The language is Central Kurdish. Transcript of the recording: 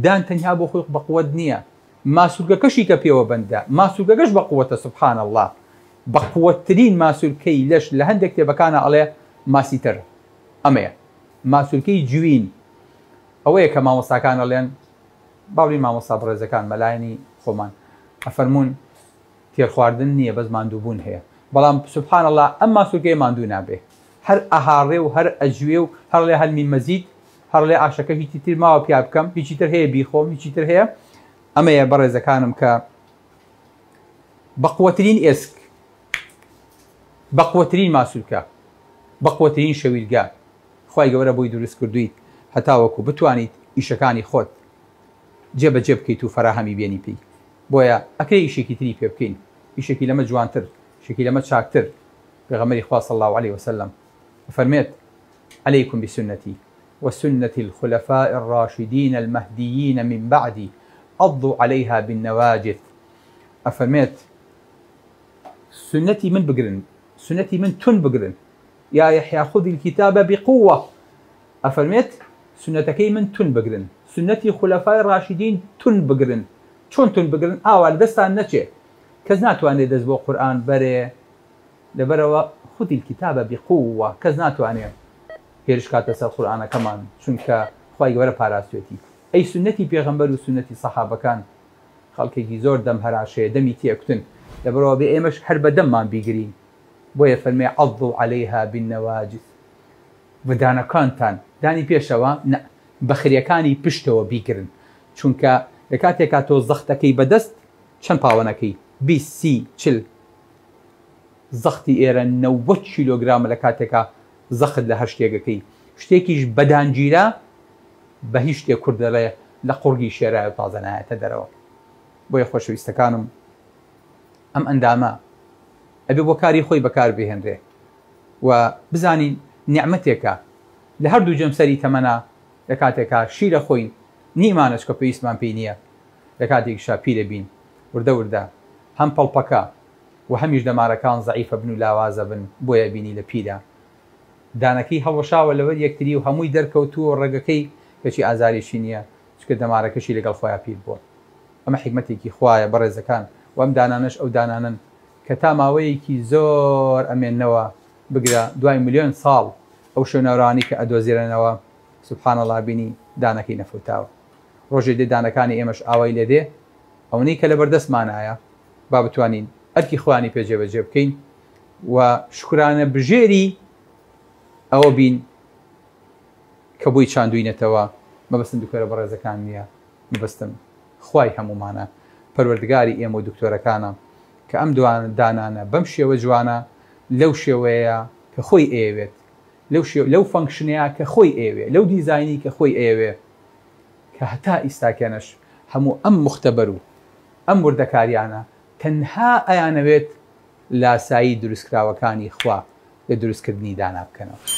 دان تەنیا بۆ خۆی بەقووەت نییە، ماسوولگەکەشی کە پێوە بەندە، ماسوولگەکەش بەقووەتە سوبحان الله، بەقووەتترین ماسوولکەی لەش لە هەندێک کتێبەکانە ئەڵێ ماسیتر ئەمەیە ماسوولکەی جوین. ئەوەیە کە مامۆستاکان ئەڵێن باوری مامۆستا بەڕێزەکان مەلایەنی خۆمان ئەفەرمونون تێر خواردن نییە بەس ماندووبوون هەیە، بەڵام سوبحان الله ئەم ماسوولکەی ماندوو نابێ، هەر ئەهاڕێ و هەر ئەجوێ و هەر لێ هەلمی مەزید هەر لێ ئاشەکە هیچی تر ماوە پیا بکەم، هیچی تر هەیە بیخۆم، هیچی تر هەیە. ئەمەیە بەڕێزەکانم کە بەقووەترین ئێسک، بەقووەترین ماسوولکە، بەقووەترین شەویلگە خوای گەورە بۆی دروست کردویت هەتاوەکو بتوانیت ئیشەکانی خۆت جێبەجێ بکەیت و فەراهەمی بێنی پێی. بۆیە ئەکرێ ئیشێکی تری پێ بکەین، ئیشێکی لەمە جوانتر، شێکی لەمە چاکتر. پێغەمبەری خوا صلی الله عليه وسلم فەرمێت عليكم بسنتي وسنة الخلفاء الراشدين المهديين من بعدي عضوا عليها بالنواجذ. أفرميت سنتي من بقرن، سنتي من تن بقرن، يا يحيى خذ الكتاب بقوة. أفرميت سنتكي من تن بقرن، سنتي خلفاء الراشدين تن بقرن. شون تن بقرن؟ أول دستان نتشي كزناتو أنا دزبو قرآن بري لبروا خذ الكتاب بقوة كزناتو أنا هێرش کاتە سەر قورئانەکەمان، چونکە خوای گەورە پاراستوێتی. ئەی سنەتی پێغەمبەر و سنەتی سەحابەکان خەڵکێکی زۆر دەم هەراشەیە، دەمی تێکوتن، لەبەرەوە بێ ئێمەش هەر بە دەممان بیگرین. بۆیە فەرمێ عەضوا عەلەیها بالنەواجذ، بەدانەکانتان دانی پێشەوە بەخرێکانی پشتەوە بیگرن، چونکە لە کاتێکا تۆ زەختەکەی بەدەست چەند پاوەنەکەی 20-40 زەختی ئێرە 90 کیلۆگرامە لە کاتێکا زەخت لە هەر شتێکەکەی، شتێکیش بەدانگیرە بە هیچ شتێک کوردەڵێ لە قوڕگی شێرایە و تازە نایەتە دەرەوە. بۆیە خۆشەویستەکانم ئەم ئەندامە ئەبێ بۆ کاری خۆی بەکار بهێنرێ و بزانین نیعمەتێکە لە هەردوو جەمسەری تەمەنا، لە کاتێکا شیرە خۆین نیمانش کە پێویستمان پێی نییە، لە کاتێکیشا پیرە بین وردە وردە هەم پەڵپەکە و هەمیش دەمارەکان زەعیفە بن و لاوازە بن، بۆیە بینی لە پیرە دانەکەی هەڵەشاوە لەوەر یەکتری و هەمووی دەرکەوتووە ڕێگەکەی کەچی ئازاریشی نییە، چکە دەمارەکەشی لەگەڵ خۆیان پیر بووە. ئەمە حیکمەتێکی خوایە بەڕێزەکان، و ئەم دانانش ئەو دانانن کە تا ماوەیەکی زۆر ئەمێننەوە بگرە دوای ملیۆن ساڵ ئەو شوێنەوەرانی کە ئەدۆزیرەنەوە سوبحان الله بینی دانەکەی نەفوتاوە. ڕۆژێ دێ دانەکانی ئێمەش ئاوای لێ دێ، ئەوەی کە لەبەردەستمانایە با بتوانین ئەرکی خوانی پێجێبەجێ بکەین و شکرانە بژێری ئەوە بین کە بووی چاندوینەتەوە. مەبەستم دوکتۆرە بەڕێزەکان نییە، مەبەستم خوای هەمومانە، پەروەردگاری ئێمە و دکتۆرەکانە کە ئەم دانانە بەم شێوە جوانە، لەو شێوەیە کە خۆی ئێوێت، لەو فەنکشنەیە کە خۆی ئێوێ، لەو دیزاینی کە خۆی ئێوێ، کە هەتا ئیستاکێنش هەموو ئەم مختبەر و ئەم وردەکاریانە تەنها ئەیانەوێت لاسایی دروستکراوەکانی خوا لە دروستکردنی دانا بکەنەوە.